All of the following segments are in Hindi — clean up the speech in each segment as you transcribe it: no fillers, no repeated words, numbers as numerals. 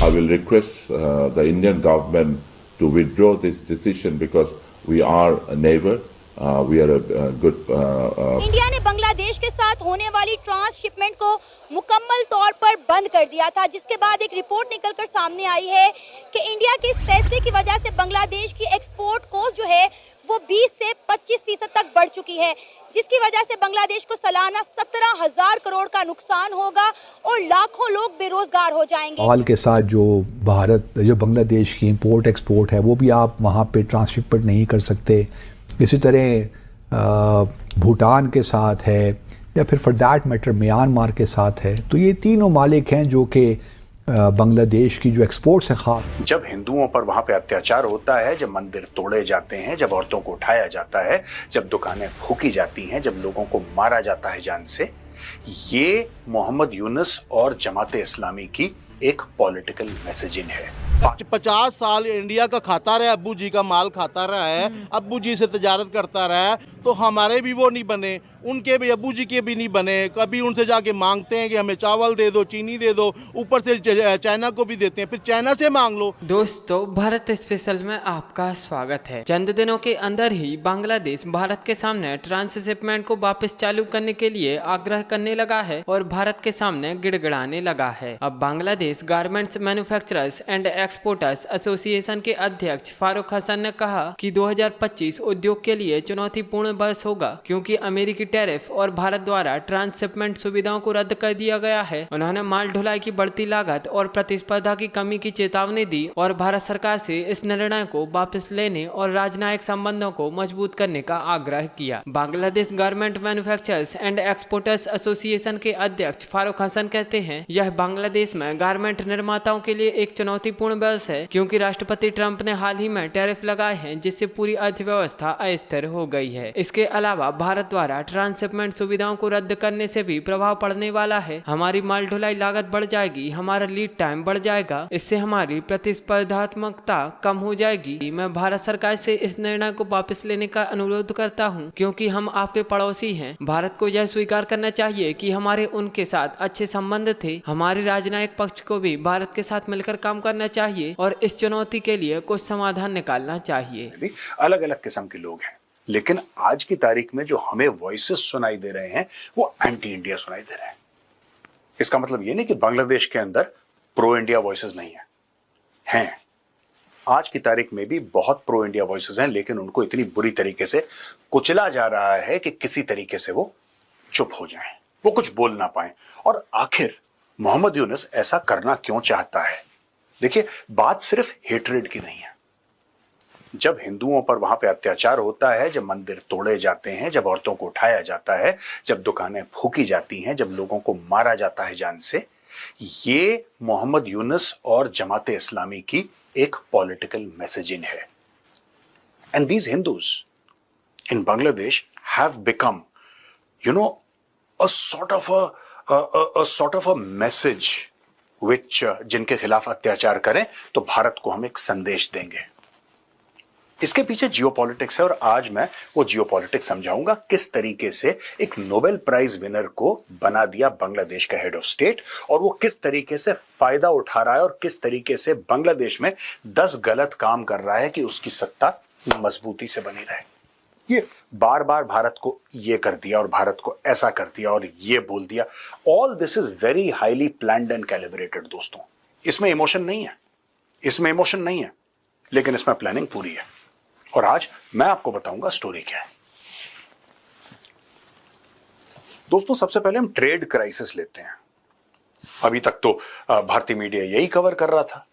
I will request the Indian government to withdraw this decision because we are a neighbor. We are a good. India ने बांग्लादेश के साथ होने वाली ट्रांसशिपमेंट को मुकम्मल तौर पर बंद कर दिया था, जिसके बाद एक रिपोर्ट निकलकर सामने आई है कि इंडिया के इस फैसले की वजह से बांग्लादेश की एक्सपोर्ट कॉस्ट जो है वो 20 से 25% तक बढ़ चुकी है, जिसकी वजह से बांग्लादेश को सालाना 17,000 करोड़ का नुकसान होगा और लाखों लोग बेरोजगार हो जाएंगे। माल के साथ जो बांग्लादेश की इंपोर्ट एक्सपोर्ट है वो भी आप वहाँ पे ट्रांसशिपमेंट नहीं कर सकते। इसी तरह भूटान के साथ है या फिर फॉर दैट मैटर म्यांमार के साथ है। तो ये तीन ममालिक हैं जो कि बांग्लादेश की जो एक्सपोर्ट्स है खास। जब हिंदुओं पर वहां पे अत्याचार होता है, जब मंदिर तोड़े जाते हैं, जब औरतों को उठाया जाता है, जब दुकानें फूकी जाती हैं, जब लोगों को मारा जाता है जान से, ये मोहम्मद यूनुस और जमाते इस्लामी की एक पॉलिटिकल मैसेजिंग है। 50 साल इंडिया का खाता रहा है, अब्बू जी का माल खाता रहा है, अब्बू जी से तजारत करता रहा है, तो हमारे भी वो नहीं बने, उनके भी अब्बू जी के भी नहीं बने। कभी उनसे जाके मांगते हैं कि हमें चावल दे दो, चीनी दे दो, ऊपर से चाइना को भी देते हैं, फिर चाइना से मांग लो। दोस्तों, भारत स्पेशल में आपका स्वागत है। चंद दिनों के अंदर ही बांग्लादेश भारत के सामने ट्रांसशिपमेंट को वापस चालू करने के लिए आग्रह करने लगा है और भारत के सामने गिड़गिड़ाने लगा है। अब Bangladesh garments manufacturers and exporters association के अध्यक्ष फारूक हसन ने कहा कि 2025 उद्योग के लिए चुनौतीपूर्ण वर्ष होगा, क्योंकि अमेरिकी टैरिफ और भारत द्वारा ट्रांसशिपमेंट सुविधाओं को रद्द कर दिया गया है। उन्होंने माल ढुलाई की बढ़ती लागत और प्रतिस्पर्धा की कमी की चेतावनी दी और भारत सरकार से इस निर्णय को वापस लेने और राजनयिक संबंधों को मजबूत करने का आग्रह किया। Bangladesh garment manufacturers and exporters association के अध्यक्ष फारूक हसन कहते हैं, यह बांग्लादेश में गारमेंट निर्माताओं के लिए एक चुनौतीपूर्ण वर्ष है, क्योंकि राष्ट्रपति ट्रंप ने हाल ही में टैरिफ लगाए हैं, जिससे पूरी अर्थव्यवस्था अस्थिर हो गई है। इसके अलावा भारत द्वारा ट्रांसशिपमेंट सुविधाओं को रद्द करने से भी प्रभाव पड़ने वाला है। हमारी माल ढुलाई लागत बढ़ जाएगी, हमारा लीड टाइम बढ़ जाएगा, इससे हमारी प्रतिस्पर्धात्मकता कम हो जाएगी। मैं भारत सरकार से इस निर्णय को वापस लेने का अनुरोध करता हूं, क्योंकि हम आपके पड़ोसी हैं। भारत को यह स्वीकार करना चाहिए कि हमारे उनके साथ अच्छे संबंध थे। हमारे राजनयिक पक्ष को भी भारत के साथ मिलकर काम करना चाहिए और इस चुनौती के लिए कुछ समाधान निकालना चाहिए। अलग अलग किस्म के लोग हैं, लेकिन आज की तारीख में जो हमें वॉइसेस सुनाई दे रहे हैं वो एंटी इंडिया सुनाई दे रहे हैं। इसका मतलब ये नहीं कि बांग्लादेश के अंदर प्रो इंडिया वॉइसेस नहीं हैं। आज की तारीख में भी बहुत प्रो इंडिया वॉइसेस हैं, लेकिन उनको इतनी बुरी तरीके से कुचला जा रहा है कि किसी तरीके से वो चुप हो जाएं, वो कुछ बोल ना पाए। और आखिर मोहम्मद यूनुस ऐसा करना क्यों चाहता है? देखिए, बात सिर्फ हेट्रेड की नहीं है। जब हिंदुओं पर वहां पे अत्याचार होता है, जब मंदिर तोड़े जाते हैं, जब औरतों को उठाया जाता है, जब दुकानें फूकी जाती हैं, जब लोगों को मारा जाता है जान से, ये मोहम्मद यूनुस और जमाते इस्लामी की एक पॉलिटिकल मैसेजिंग है। And these Hindus in Bangladesh have become a sort of a message which जिनके खिलाफ अत्याचार करें तो भारत को हम एक संदेश देंगे। इसके पीछे जियोपॉलिटिक्स है और आज मैं वो जियोपॉलिटिक्स समझाऊंगा किस तरीके से एक नोबेल प्राइज विनर को बना दिया बांग्लादेश का हेड ऑफ स्टेट, और वो किस तरीके से फायदा उठा रहा है और किस तरीके से बांग्लादेश में 10 गलत काम कर रहा है कि उसकी सत्ता मजबूती से बनी रहे। ये बार बार भारत को ये कर दिया और भारत को ऐसा कर दिया और ये बोल दिया। All this is very highly planned and calibrated दोस्तों। इसमें इमोशन नहीं है, इसमें इमोशन नहीं है, लेकिन इसमें प्लानिंग पूरी है। और आज मैं आपको बताऊंगा स्टोरी क्या है। दोस्तों, सबसे पहले हम ट्रेड क्राइसिस लेते हैं। अभी तक तो भारतीय मीडिया यही कवर कर रहा था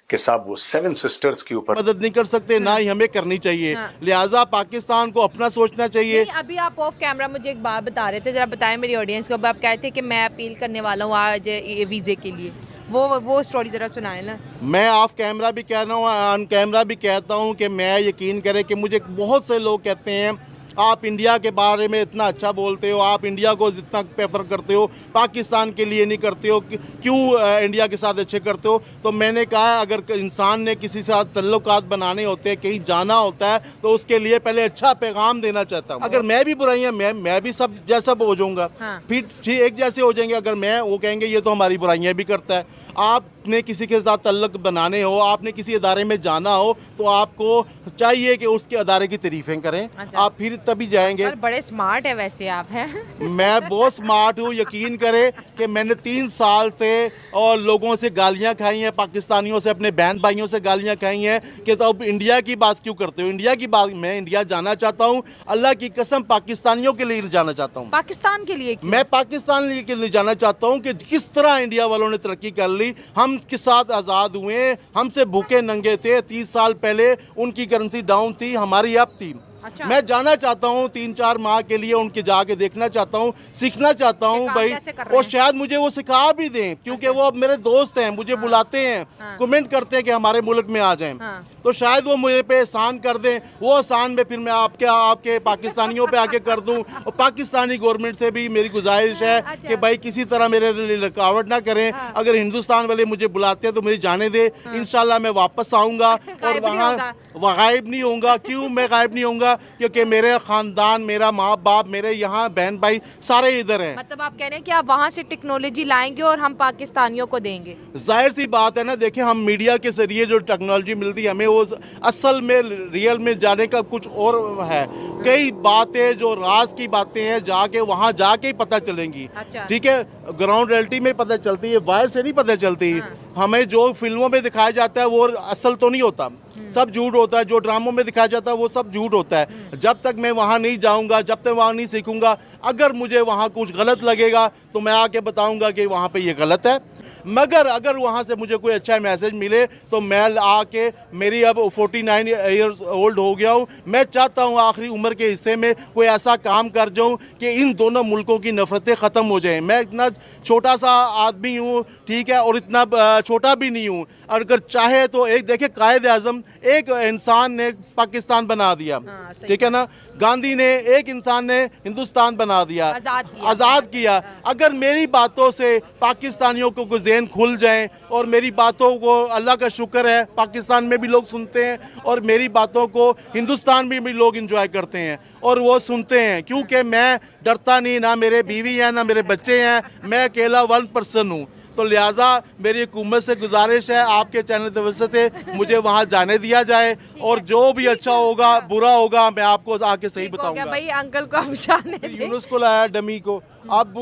कि साहब वो 7 सिस्टर्स के ऊपर मदद नहीं कर सकते, ना ही हमें करनी चाहिए। लिहाजा पाकिस्तान को अपना सोचना चाहिए। अभी आप ऑफ कैमरा मुझे एक बात बता रहे थे, जरा बताएं मेरी ऑडियंस को। अब आप कहते थे कि मैं अपील करने वाला हूँ आज ये वीज़े के लिए, वो स्टोरी ज़रा सुनाएं ना। मैं ऑफ कैमरा भी कह रहा हूँ, ऑन कैमरा भी कहता हूँ कि मैं यकीन करें कि मुझे बहुत से लोग कहते हैं आप इंडिया के बारे में इतना अच्छा बोलते हो, आप इंडिया को जितना प्रेफर करते हो, पाकिस्तान के लिए नहीं करते हो, क्यों इंडिया के साथ अच्छे करते हो? तो मैंने कहा अगर इंसान ने किसी से साथ तल्लुकात बनाने होते हैं, कहीं जाना होता है, तो उसके लिए पहले अच्छा पैगाम देना चाहता हूँ। अगर मैं भी बुराइयाँ मैं भी सब जैसा हो जाऊँगा, फिर एक जैसे हो जाएंगे। अगर मैं वो कहेंगे ये तो हमारी बुराइयाँ भी करता है। आपने किसी के साथ तल्लुक बनाने हो, आपने किसी अदारे में जाना हो, तो आपको चाहिए कि उसके अदारे की तारीफें करें। अच्छा। आप फिर तभी जाएंगे। बड़े स्मार्ट है वैसे आप हैं। मैं बहुत स्मार्ट हूँ, यकीन करें कि मैंने 3 साल से और लोगों से गालियाँ खाई हैं, पाकिस्तानियों से, अपने बहन भाइयों से गालियाँ खाई हैं कि तो अब इंडिया की बात क्यों करते हो? इंडिया की बात, मैं इंडिया जाना चाहता हूँ, अल्लाह की कसम पाकिस्तानियों के लिए जाना चाहता हूँ। पाकिस्तान के लिए क्यों? मैं पाकिस्तान के लिए जाना चाहता हूँ कि किस तरह इंडिया वालों ने तरक्की कर ली, हम के साथ आज़ाद हुए, हमसे भूखे नंगे थे। 30 साल पहले उनकी करेंसी डाउन थी, हमारी अप थी। अच्छा। मैं जाना चाहता हूँ 3-4 माह के लिए, उनके जाके देखना चाहता हूँ, सीखना चाहता हूँ भाई, और शायद मुझे वो सिखा भी दें, क्योंकि वो अब मेरे दोस्त हैं, मुझे बुलाते हैं, कमेंट करते हैं कि हमारे मुल्क में आ जाएं, तो शायद वो मुझे पे एहसान कर दें। वो एहसान में फिर मैं आपके पाकिस्तानियों पे आके कर दूं। और पाकिस्तानी गवर्नमेंट से भी मेरी गुजारिश है कि भाई किसी तरह मेरे लिए रुकावट ना करें। अगर हिंदुस्तान वाले मुझे बुलाते हैं तो मुझे जाने दे, इंशाल्लाह मैं वापस आऊँगा और वहाँ गायब नहीं होऊंगा। क्यों मैं गायब नहीं होऊंगा? क्योंकि मेरे ख़ानदान, मेरा माँ बाप, मेरे यहाँ बहन भाई सारे इधर हैं। मतलब आप कह रहे हैं कि आप वहाँ से टेक्नोलॉजी लाएंगे और हम पाकिस्तानियों को देंगे? जाहिर सी बात है ना, देखिए हम मीडिया के जरिए जो टेक्नोलॉजी मिलती है हमें, वो असल में रियल में जाने का कुछ और है। कई बातें जो राज की बातें हैं जाके वहाँ जाके ही पता चलेंगी। अच्छा। ठीक है, ग्राउंड रियलिटी में पता चलती है, बाहर से नहीं पता चलती। हमें जो फिल्मों में दिखाया जाता है वो असल तो नहीं होता, सब झूठ होता है। जो ड्रामों में दिखाया जाता है वो सब झूठ होता है। जब तक मैं वहाँ नहीं जाऊँगा, जब तक वहाँ नहीं सीखूंगा, अगर मुझे वहाँ कुछ गलत लगेगा तो मैं आके बताऊँगा कि वहाँ पे ये गलत है। मगर अगर वहाँ से मुझे कोई अच्छा मैसेज मिले तो मैं आके, मेरी अब 49 ईयर्स ओल्ड हो गया हूँ, मैं चाहता हूँ आखिरी उम्र के हिस्से में कोई ऐसा काम कर जाऊँ कि इन दोनों मुल्कों की नफरतें ख़त्म हो जाएं। मैं इतना छोटा सा आदमी हूँ, ठीक है, और इतना छोटा भी नहीं हूँ। अगर चाहे तो एक देखिए, कायद आज़म एक इंसान ने पाकिस्तान बना दिया, ठीक है ना, गांधी ने, एक इंसान ने हिंदुस्तान बना दिया, आज़ाद किया। अगर मेरी बातों से पाकिस्तानियों को ज़हन खुल जाएं और मेरी बातों को, अल्लाह का शुक्र है पाकिस्तान में भी लोग सुनते हैं और मेरी बातों को हिंदुस्तान में भी लोग एंजॉय करते हैं और वो सुनते हैं, क्योंकि मैं डरता नहीं, ना मेरे बीवी हैं ना मेरे बच्चे हैं, मैं अकेला 1 पर्सन हूँ। तो लिहाजा मेरी हुकूमत से गुजारिश है, आपके चैनल की वजह से मुझे वहाँ जाने दिया जाए और जो भी अच्छा होगा, बुरा होगा, मैं आपको आके सही बताऊंगा। भाई अंकल को आप जाने दें। यूनुस को लाया डमी को, अब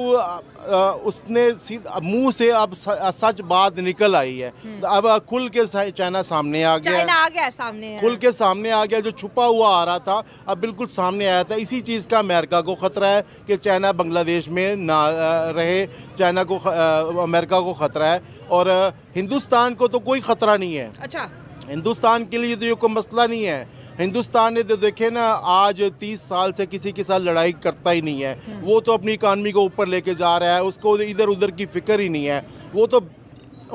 उसने मुंह से अब सच बात निकल आई है। अब खुल के चाइना सामने आ गया, चाइना आ गया सामने, खुल के सामने आ गया। जो छुपा हुआ आ रहा था अब बिल्कुल सामने आया था। इसी चीज़ का अमेरिका को ख़तरा है कि चाइना बांग्लादेश में ना रहे, चाइना को, अमेरिका को ख़तरा है, और हिंदुस्तान को तो कोई ख़तरा नहीं है। अच्छा, हिंदुस्तान के लिए तो ये कोई मसला नहीं है। हिंदुस्तान ने तो देखे ना, आज 30 साल से किसी के साथ लड़ाई करता ही नहीं है। वो तो अपनी इकानमी को ऊपर लेके जा रहा है, उसको इधर उधर की फिक्र ही नहीं है। वो तो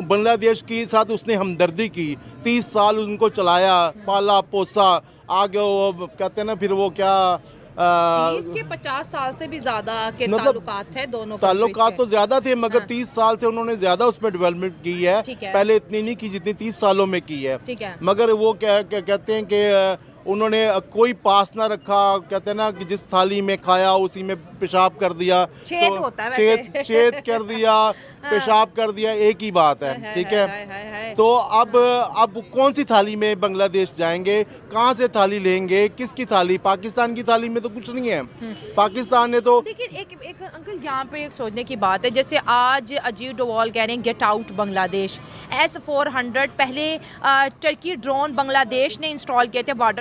बांग्लादेश के साथ उसने हमदर्दी की, 30 साल उनको चलाया, पाला पोसा, आगे वो कहते हैं ना, फिर वो क्या 50 साल से भी ज्यादा के ताल्लुकात थे दोनों। ताल्लुकात तो ज्यादा थे, मगर 30 साल से उन्होंने ज्यादा उसमें डेवलपमेंट की है। पहले इतनी नहीं की जितनी 30 सालों में की है। मगर वो कहते हैं कि उन्होंने कोई पास ना रखा, कहते हैं ना कि जिस थाली में खाया उसी में पेशाब कर दिया, छेद कर दिया, पेशाब कर दिया, एक ही बात है। ठीक है, तो अब कौन सी थाली में बांग्लादेश जाएंगे, कहाँ से थाली लेंगे, किसकी थाली? पाकिस्तान की थाली में तो कुछ नहीं है। पाकिस्तान ने तो, लेकिन एक अंकल यहाँ पे एक सोचने की बात है, जैसे आज अजीत डोवाल कह रहे हैं गेट आउट बांग्लादेश। S-400 पहले टर्की ड्रोन बांग्लादेश ने इंस्टॉल किए थे बॉर्डर